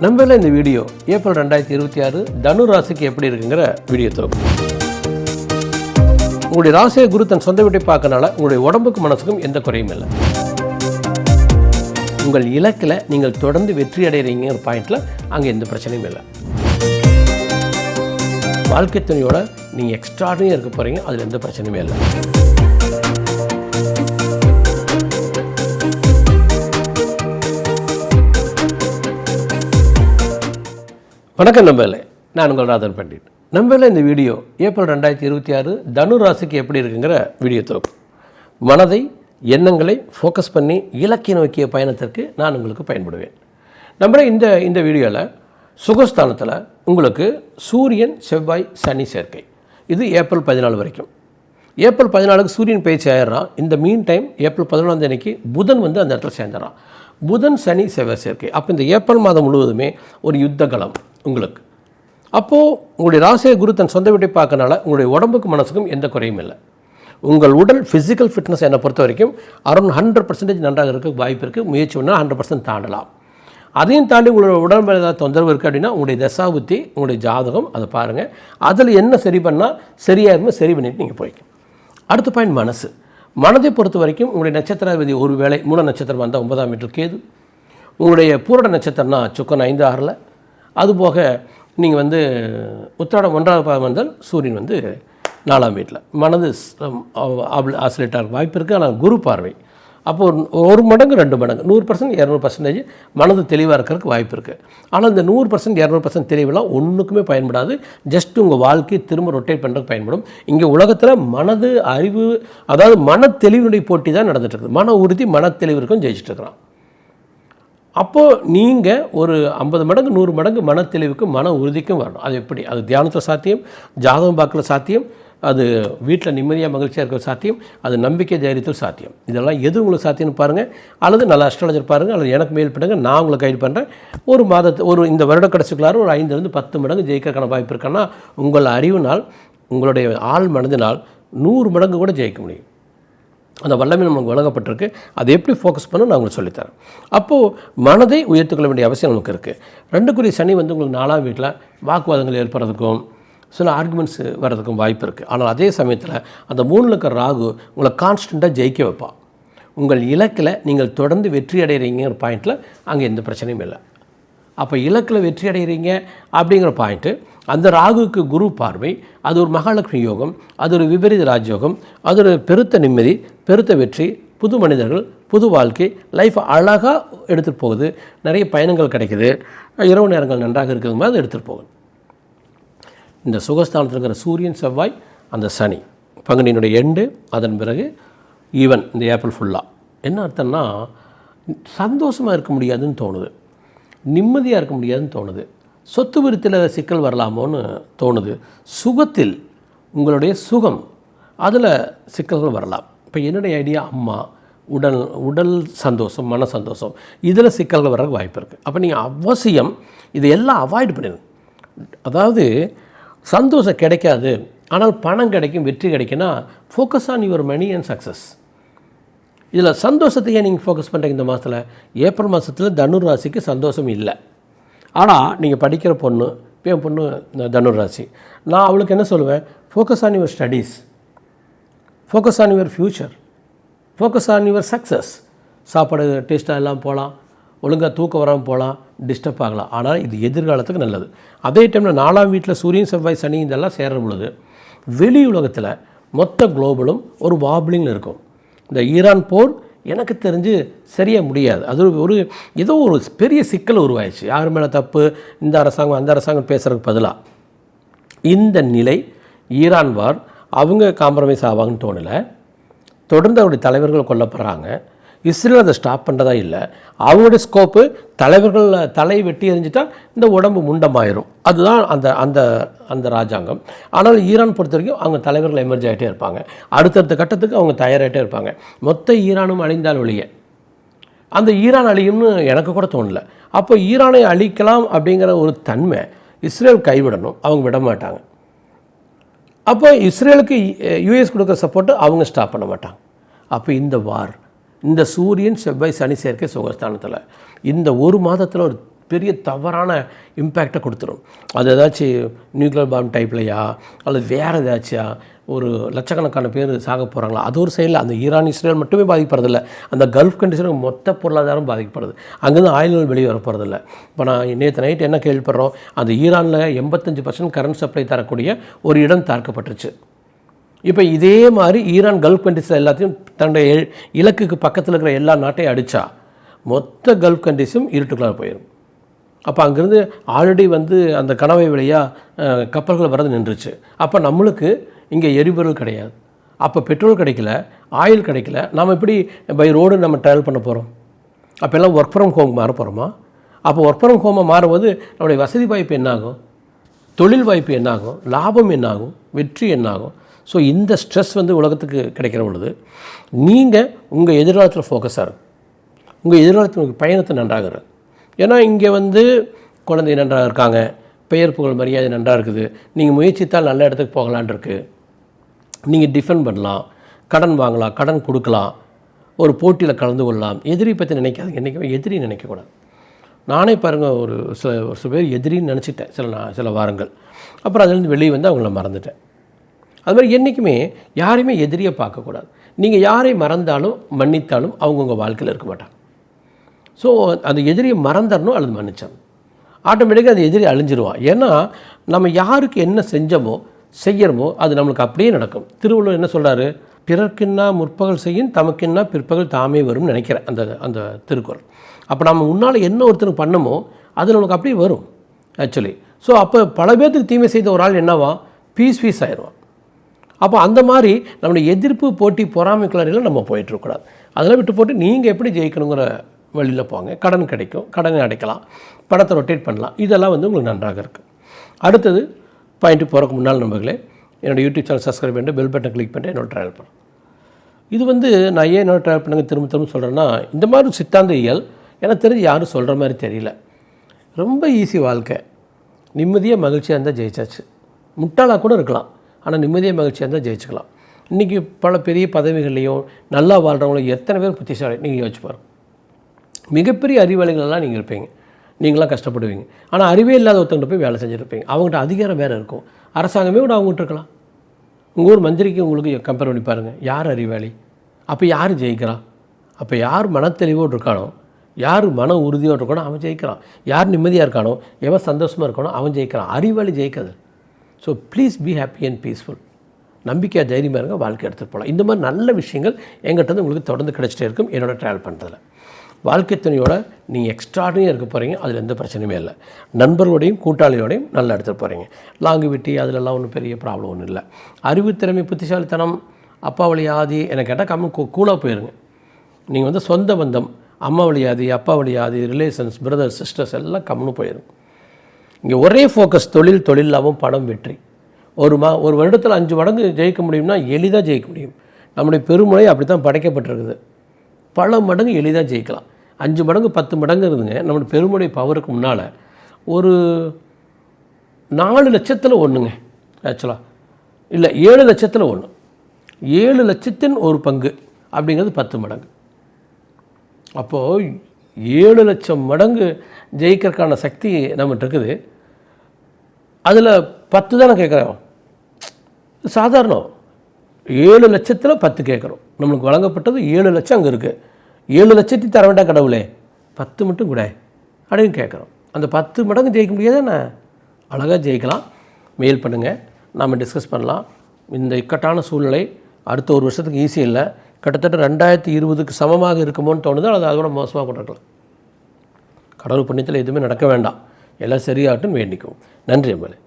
நம்மள இந்த video April 2026 தனு ராசிக்கு எப்படி இருக்குங்கிற வீடியோ தொகுப்பு. உங்களுடைய ராசியை குரு தன் சொந்த வீட்டை பார்க்கறனால உங்களுடைய உடம்புக்கு மனசுக்கும் எந்த குறையும் இல்லை. உங்கள் இலக்கில் நீங்கள் தொடர்ந்து வெற்றி அடைகிறீங்கிற பாயிண்டில் அங்கே எந்த பிரச்சனையும் இல்லை. வாழ்க்கை துணையோட நீங்கள் எக்ஸ்ட்ராடினரியாக இருக்க போகிறீங்க, அதில் எந்த பிரச்சனையுமே இல்லை. வணக்கம் நம்பளே, நான் உங்கள் ராதன் பண்டிட். நம்பள இந்த வீடியோ ஏப்ரல் 2026 தனு ராசிக்கு எப்படி இருக்குங்கிற வீடியோ தொகுப்பு. மனதை எண்ணங்களை ஃபோக்கஸ் பண்ணி இலக்கிய நோக்கிய பயணத்திற்கு நான் உங்களுக்கு பயன்படுவேன். நம்ம இந்த வீடியோவில் சுகஸ்தானத்தில் உங்களுக்கு சூரியன் செவ்வாய் சனி சேர்க்கை, இது ஏப்ரல் 14 வரைக்கும். ஏப்ரல் 14க்கு சூரியன் பயிற்சி ஆயிடுறான். இந்த மீன் டைம் ஏப்ரல் 11 அன்னைக்கு புதன் வந்து அந்த இடத்துல சேர்ந்துடுறான். புதன் சனி செவ்வாய் சேர்க்கை. அப்போ இந்த ஏப்ரல் மாதம் முழுவதுமே ஒரு யுத்த களம் உங்களுக்கு. அப்போது உங்களுடைய ராசியை குரு தன் சொந்த வீட்டை பார்க்கறனால உங்களுடைய உடம்புக்கு மனசுக்கும் எந்த குறையும் இல்லை. உங்கள் உடல் ஃபிசிக்கல் ஃபிட்னஸ் என்னை பொறுத்த வரைக்கும் அரௌண்ட் 100% நன்றாக இருக்க வாய்ப்பு இருக்குது. முயற்சி பண்ணால் 100% தாண்டலாம். அதையும் தாண்டி உங்களோட உடம்பு ஏதாவது தொந்தரவு இருக்குது அப்படின்னா உங்களுடைய தசாபுத்தி, உங்களுடைய ஜாதகம் அதை பாருங்கள். அதில் என்ன சரி பண்ணால் சரியாக இருந்தால் சரி பண்ணிவிட்டு நீங்கள் போய்க்கும். அடுத்த பாயிண்ட் மனசு. மனதை பொறுத்த வரைக்கும் உங்களுடைய நட்சத்திராதிபதி ஒரு வேளை மூல நட்சத்திரம் வந்தால் 9ஆம் வீட்டில் கேது, உங்களுடைய பூரட நட்சத்திரம்னா சுக்கன் 5, 6. அதுபோக நீங்கள் வந்து உத்திராடம் 1ஆவது பாதம் வந்தால் சூரியன் வந்து 4ஆம் வீட்டில். மனது ஆசிலேட் ஆக வாய்ப்பு இருக்குது. ஆனால் குரு பார்வை அப்போ ஒரு மடங்கு 2 மடங்கு 100% 200% மனது தெளிவாக இருக்கிறதுக்கு வாய்ப்பு இருக்குது. ஆனால் இந்த 100% 200% தெளிவெல்லாம் ஒன்றுக்குமே பயன்படாது. ஜஸ்ட் உங்கள் வாழ்க்கையை திரும்ப ரொட்டேட் பண்ணுறதுக்கு பயன்படும். இங்கே உலகத்தில் மனது அறிவு, அதாவது மன தெளிவுடைய போட்டி தான் நடந்துகிட்ருக்குது. மன உறுதி மன தெளிவு இருக்கும் ஜெயிச்சிட்ருக்கிறான். அப்போது நீங்கள் ஒரு 50 மடங்கு 100 மடங்கு மன தெளிவுக்கும் மன உறுதிக்கும் வரணும். அது எப்படி? அது தியானத்தில் சாத்தியம், ஜாதகம் பார்க்கல சாத்தியம், அது வீட்டில் நிம்மதியாக மகிழ்ச்சியாக இருக்கிற சாத்தியம், அது நம்பிக்கை தைரியத்தில் சாத்தியம். இதெல்லாம் எது உங்களுக்கு சாத்தியம்னு பாருங்கள். அல்லது நல்ல அஸ்ட்ராலஜர் பாருங்கள், அல்லது எனக்கு மேல் பண்ணுங்கள். நான் உங்களை கைட் பண்ணுறேன். இந்த வருட கடைசிக்குள்ளார ஒரு 5 to 10 மடங்கு ஜெயிக்கிறதுக்கான வாய்ப்பு இருக்குன்னா உங்கள் அறிவினால், உங்களுடைய ஆள் மனதினால் 100 மடங்கு கூட ஜெயிக்க முடியும். அந்த வல்லமை நமக்கு வழங்கப்பட்டிருக்கு. அதை எப்படி ஃபோக்கஸ் பண்ண நான் உங்களுக்கு சொல்லித்தரேன். அப்போது மனதை உயர்த்துக்கொள்ள வேண்டிய அவசியம் நமக்கு இருக்குது. 2 சனி வந்து உங்களுக்கு 4ஆம் வீட்டில் வாக்குவாதங்கள் ஏற்படுறதுக்கும் சில ஆர்குமெண்ட்ஸ் வர்றதுக்கும் வாய்ப்பு இருக்குது. ஆனால் அதே சமயத்தில் அந்த 3 இருக்கிற ராகு உங்களை கான்ஸ்டண்ட்டாக ஜெயிக்க வைப்பான். உங்கள் இலக்கில் நீங்கள் தொடர்ந்து வெற்றி அடைகிறீங்கிற பாயிண்டில் அங்கே எந்த பிரச்சனையும் இல்லை. அப்போ இலக்கில் வெற்றி அடைகிறீங்க அப்படிங்கிற பாயிண்ட்டு, அந்த ராகுவுக்கு குரு பார்வை, அது ஒரு மகாலட்சுமி யோகம், அது ஒரு விபரீத ராஜயோகம், அது ஒரு பெருத்த நிம்மதி, பெருத்த வெற்றி, புது மனிதர்கள், புது வாழ்க்கை, லைஃப் அழகாக எடுத்துகிட்டு போகுது. நிறைய பயணங்கள் கிடைக்குது, இரவு நேரங்கள் நன்றாக இருக்கிறது மாதிரி எடுத்துகிட்டு போகுது. இந்த சுகஸ்தானத்தில் இருக்கிற சூரியன் செவ்வாய் அந்த சனி பங்குனியினுடைய எண்டு, அதன் பிறகு ஈவன் இந்த ஏப்ரல் ஃபுல்லாக என்ன அர்த்தம்னா சந்தோஷமாக இருக்க முடியாதுன்னு தோணுது, நிம்மதியாக இருக்க முடியாதுன்னு தோணுது, சொத்து விருத்தில் சிக்கல் வரலாமோன்னு தோணுது, சுகத்தில் உங்களுடைய சுகம் அதில் சிக்கல்கள் வரலாம். இப்போ என்னுடைய ஐடியா, அம்மா உடல் சந்தோஷம், மன சந்தோஷம், இதில் சிக்கல்கள் வர்றதுக்கு வாய்ப்பு இருக்குது. அப்போ நீங்கள் அவசியம் இதையெல்லாம் அவாய்ட் பண்ணிடுங்க. அதாவது சந்தோஷம் கிடைக்காது, ஆனால் பணம் கிடைக்கும், வெற்றி கிடைக்குன்னா focus on your money and success. இதில் சந்தோஷத்தையே நீங்கள் ஃபோக்கஸ் பண்ணுறீங்க. இந்த மாதத்தில் ஏப்ரல் மாதத்தில் தனு ராசிக்கு சந்தோஷம் இல்லை. ஆனால் நீங்கள் படிக்கிற பொண்ணு, என் பொண்ணு தனு ராசி, நான் அவளுக்கு என்ன சொல்லுவேன், focus on your studies, focus on your future, focus on your success. சாப்பாடு டேஸ்ட்டாக எல்லாம் போகலாம், ஒழுங்காக தூக்கம் வராமல் போகலாம், டிஸ்டர்ப் ஆகலாம். ஆனால் இது எதிர்காலத்துக்கு நல்லது. அதே டைமில் 4ஆம் வீட்டில் சூரியன் செவ்வாய் சனி இதெல்லாம் சேர்ற பொழுது வெளி உலகத்தில் மொத்த குளோபலும் ஒரு வாப்ளிங்கில் இருக்கும். இந்த ஈரான் போர் எனக்கு தெரிஞ்சு சரியாக முடியாது. அது ஏதோ ஒரு பெரிய சிக்கல் உருவாயிடுச்சு. யார் மேலே தப்பு, இந்த அரசாங்கம் அந்த அரசாங்கம் பேசுகிறதுக்கு பதிலாக இந்த நிலை ஈரான் வார் அவங்க காம்ப்ரமைஸ் ஆவாங்கன்னு தோணலை. தொடர்ந்து அவருடைய தலைவர்கள் கொல்லப்படுறாங்க. இஸ்ரேல் அதை ஸ்டாப் பண்ணுறதா இல்லை. அவங்களுடைய ஸ்கோப்பு தலைவர்கள் தலை வெட்டி எறிஞ்சிட்டால் இந்த உடம்பு முண்டமாயிரும். அதுதான் அந்த அந்த அந்த ராஜாங்கம். ஆனால் ஈரான் பொறுத்த வரைக்கும் அவங்க தலைவர்கள் எமர்ஜ் ஆகிட்டே இருப்பாங்க. அடுத்தடுத்த கட்டத்துக்கு அவங்க தயாராகிட்டே இருப்பாங்க. மொத்த ஈரானும் அழிந்தால் ஒழிய அந்த ஈரான் அழியும்னு எனக்கு கூட தோணலை. அப்போ ஈரானை அழிக்கலாம் அப்படிங்கிற ஒரு தன்மை இஸ்ரேல் கைவிடணும், அவங்க விட மாட்டாங்க. அப்போ இஸ்ரேலுக்கு யூஎஸ் கொடுக்குற சப்போர்ட்டு அவங்க ஸ்டாப் பண்ண மாட்டாங்க. அப்போ இந்த வார், இந்த சூரியன் செவ்வாய் சனி சேர்க்கை சுகஸ்தானத்தில் இந்த ஒரு மாதத்தில் ஒரு பெரிய தவறான இம்பேக்டை கொடுத்துரும். அது ஏதாச்சும் நியூக்ளியர் பாம் டைப்லையா அல்லது வேறு ஏதாச்சியா ஒரு லட்சக்கணக்கான பேர் சாக போகிறாங்களா, அது ஒரு சைடில் அந்த ஈரான் இஸ்ரேல் மட்டுமே பாதிக்கப்படுறதில்ல, அந்த கல்ஃப் கண்ட்ரிஸில் மொத்த பொருளாதாரம் பாதிக்கப்படுது. அங்கேருந்து ஆயில் வெளியே வரப்போகிறதில்ல. இப்போ நான் நேற்று நைட்டு என்ன கேள்விப்படுறோம், அந்த ஈரானில் 85% கரண்ட் சப்ளை தரக்கூடிய ஒரு இடம் தாக்கப்பட்டுருச்சு. இப்போ இதே மாதிரி ஈரான் கல்ஃப் கண்ட்ரிஸில் எல்லாத்தையும் தன்னுடைய இலக்குக்கு பக்கத்தில் இருக்கிற எல்லா நாட்டையும் அடித்தா மொத்த கல்ஃப் கண்ட்ரிஸும் இருட்டுக்குள்ளார போயிடும். அப்போ அங்கேருந்து ஆல்ரெடி அந்த கணவாய் வழியாக கப்பல்கள் வரது நின்றுச்சு. அப்போ நம்மளுக்கு இங்கே எரிபொருள் கிடையாது, அப்போ பெட்ரோல் கிடைக்கல, ஆயில் கிடைக்கல, நாம் எப்படி பை ரோடு நம்ம ட்ராவல் பண்ண போகிறோம்? அப்போ எல்லாம் ஒர்க் ஃப்ரம் ஹோம் மாற போகிறோமா? அப்போ ஒர்க் ஃப்ரம் ஹோமை மாறும்போது நம்முடைய வசதி வாய்ப்பு என்னாகும், தொழில் வாய்ப்பு என்னாகும், லாபம் என்னாகும், வெற்றி என்னாகும்? ஸோ இந்த ஸ்ட்ரெஸ் உலகத்துக்கு கிடைக்கிற பொழுது நீங்கள் உங்கள் எதிர்காலத்தில் ஃபோக்கஸாக இருக்கும், உங்கள் எதிர்காலத்தில் பயணத்தை நன்றாக இருக்கும். ஏன்னா இங்கே குழந்தை நன்றாக இருக்காங்க, பெயர் புகழ் மரியாதை நன்றாக இருக்குது, நீங்கள் முயற்சித்தால் நல்ல இடத்துக்கு போகலான் இருக்குது, நீங்கள் டிஃபெண்ட் பண்ணலாம், கடன் வாங்கலாம், கடன் கொடுக்கலாம், ஒரு போட்டியில் கலந்து கொள்ளலாம். எதிரி பற்றி நினைக்காது, என்றைக்குமே எதிரி நினைக்கக்கூடாது. நானே பாருங்கள், ஒரு சில பேர் எதிரின்னு நினச்சிட்டேன் சில வாரங்கள், அப்புறம் அதுலேருந்து வெளியே அவங்கள மறந்துட்டேன். அது மாதிரி என்றைக்குமே யாரையுமே எதிரியை பார்க்கக்கூடாது. நீங்கள் யாரை மறந்தாலும் மன்னித்தாலும் அவங்க உங்கள் வாழ்க்கையில் இருக்க மாட்டாங்க. ஸோ அந்த எதிரியை மறந்துடணும் அல்லது மன்னிச்சாலும் ஆட்டோமேட்டிக்காக அந்த எதிரி அழிஞ்சிருவான். ஏன்னா நம்ம யாருக்கு என்ன செஞ்சோமோ செய்கிறோமோ அது நம்மளுக்கு அப்படியே நடக்கும். திருவள்ளுவர் என்ன சொல்கிறாரு, பிறர்க்கின்னா முற்பகல் செய்யும் தமக்கின்னா பிற்பகல் தாமே வரும்னு நினைக்கிறேன் அந்த திருக்குறள். அப்போ நம்ம முன்னால் என்ன ஒருத்தருக்கு பண்ணமோ அது நம்மளுக்கு அப்படியே வரும் ஆக்சுவலி. ஸோ அப்போ பல பேர்த்துக்கு தீமை செய்த ஒரு ஆள் என்னவா பீஸ் ஆயிடுவான். அப்போ அந்த மாதிரி நம்மளுடைய எதிர்ப்பு போட்டி பொறாமைக்குள்ளாரில் நம்ம போயிட்டுருக்கூடாது. அதெல்லாம் விட்டு போட்டு நீங்கள் எப்படி ஜெயிக்கணுங்கிற வழியில் போங்க. கடன் கிடைக்கும், கடனை அடைக்கலாம், பணத்தை ரொட்டேட் பண்ணலாம். இதெல்லாம் உங்களுக்கு நன்றாக இருக்குது. அடுத்தது பாயிண்ட்டு போகிறக்கு முன்னால் நம்பர்களே, என்னோடய யூடியூப் சேனல் சப்ஸ்கிரைப் பண்ணிட்டு பெல் பட்டன் கிளிக் பண்ணிட்டு என்னோட ட்ராவல் பண்ணும். இது நான் ஏன் என்னோட ட்ராவல் பண்ணுங்க திரும்ப சொல்கிறேன்னா, இந்த மாதிரி சித்தாந்த இயல் எனக்கு தெரிஞ்சு யாரும் சொல்கிற மாதிரி தெரியல. ரொம்ப ஈஸி வாழ்க்கை, நிம்மதியாக மகிழ்ச்சியாக இருந்தால் ஜெயிச்சாச்சு. முட்டாளாக கூட இருக்கலாம், ஆனால் நிம்மதியாக மகிழ்ச்சியாக இருந்தால் ஜெயிச்சுக்கலாம். இன்றைக்கி பல பெரிய பதவிகள்லையும் நல்லா வாழ்கிறவங்களும் எத்தனை பேர் புத்திசாலி நீங்கள் யோசிச்சு பாருங்கள். மிகப்பெரிய அறிவாளிகளெல்லாம் நீங்கள் இருப்பீங்க, நீங்களாம் கஷ்டப்படுவீங்க. ஆனால் அறிவே இல்லாத ஒருத்தவங்க போய் வேலை செஞ்சுருப்பீங்க. அவங்கள்ட்ட அதிகாரம் வேறு இருக்கும், அரசாங்கமே கூட அவங்ககிட்ட இருக்கலாம். உங்கள் ஊர் மந்திரிக்கு உங்களுக்கு கம்பேர் பண்ணி பாருங்கள், யார் அறிவாளி? அப்போ யார் ஜெயிக்கிறான்? அப்போ யார் மனத்தெளிவோடு இருக்கானோ, யார் மன உறுதியோடு இருக்கானோ அவன் ஜெயிக்கிறான். யார் நிம்மதியாக இருக்கானோ, எவன் சந்தோஷமாக இருக்கானோ அவன் ஜெயிக்கிறான். அறிவாளி ஜெயிக்கிறது. So please be happy and peaceful. நம்பிக்கையாக தைரியமாக இருங்க, வாழ்க்கை எடுத்துகிட்டு போகலாம். இந்த மாதிரி நல்ல விஷயங்கள் எங்கிட்ட உங்களுக்கு தொடர்ந்து கிடச்சிட்டே இருக்கும் என்னோட ட்ராவல் பண்ணுறதுல. வாழ்க்கை துணையோட நீங்கள் எக்ஸ்ட்ராடினியாக இருக்க போகிறீங்க, அதில் எந்த பிரச்சனையுமே இல்லை. நண்பர்களோடையும் கூட்டாளியோடையும் நல்லா எடுத்துகிட்டு போகிறீங்க. லாங்கு விட்டி அதிலெல்லாம் ஒன்றும் பெரிய ப்ராப்ளம் ஒன்றும் இல்லை. அறிவுத்திறமை, புத்திசாலித்தனம், அப்பா வழி ஆதி என்னை கேட்டால் கூலாக போயிருங்க. நீங்கள் சொந்த பந்தம், அம்மா வழி ஆதி, அப்பா வழி ஆதி, ரிலேஷன்ஸ், பிரதர்ஸ், சிஸ்டர்ஸ் எல்லாம் கம்முன்னு போயிடும். இங்கே ஒரே ஃபோக்கஸ் தொழில் லாபம், பணம், வெற்றி. ஒரு வருடத்தில் 5 மடங்கு ஜெயிக்க முடியும்னா எளிதாக ஜெயிக்க முடியும். நம்முடைய பெருமொழி அப்படி தான் படைக்கப்பட்டிருக்குது. பல மடங்கு எளிதாக ஜெயிக்கலாம். 5 மடங்கு 10 மடங்கு இருந்துங்க நம்மளுடைய பெருமொழி பவருக்கு முன்னால் ஒரு 4 லட்சத்தில் ஒன்றுங்க ஆக்சுவலாக, இல்லை 7 லட்சத்தில் 1, 7 லட்சத்தின் ஒரு பங்கு அப்படிங்கிறது 10 மடங்கு. அப்போது 7 லட்சம் மடங்கு ஜெயிக்கிறதுக்கான சக்தி நம்மகிட்ட இருக்குது. அதில் 10 தானே கேட்குறோம், சாதாரணம். 7 லட்சத்தில் 10 கேட்குறோம். நம்மளுக்கு வழங்கப்பட்டது 7 லட்சம் அங்கே இருக்குது. 7 லட்சத்தையும் தர வேண்டாம் கடவுளே, 10 மட்டும் கூட அப்படின்னு கேட்குறோம். அந்த 10 மடங்கு ஜெயிக்க முடியாதானே? அழகாக ஜெயிக்கலாம். மெயில் பண்ணுங்கள், நாம் டிஸ்கஸ் பண்ணலாம். இந்த இக்கட்டான சூழ்நிலை அடுத்த ஒரு வருஷத்துக்கு ஈஸி இல்லை, கிட்டத்தட்ட 2020க்கு சமமாக இருக்குமோன்னு தோணுது. அது அதோட மோசமாக கூட இருக்கலாம். கடவுள் புண்ணியத்தில் எதுவுமே நடக்க வேண்டாம், எல்லாம் சரியாகட்டும்னு வேண்டிக்கும். நன்றி அம்மாளே.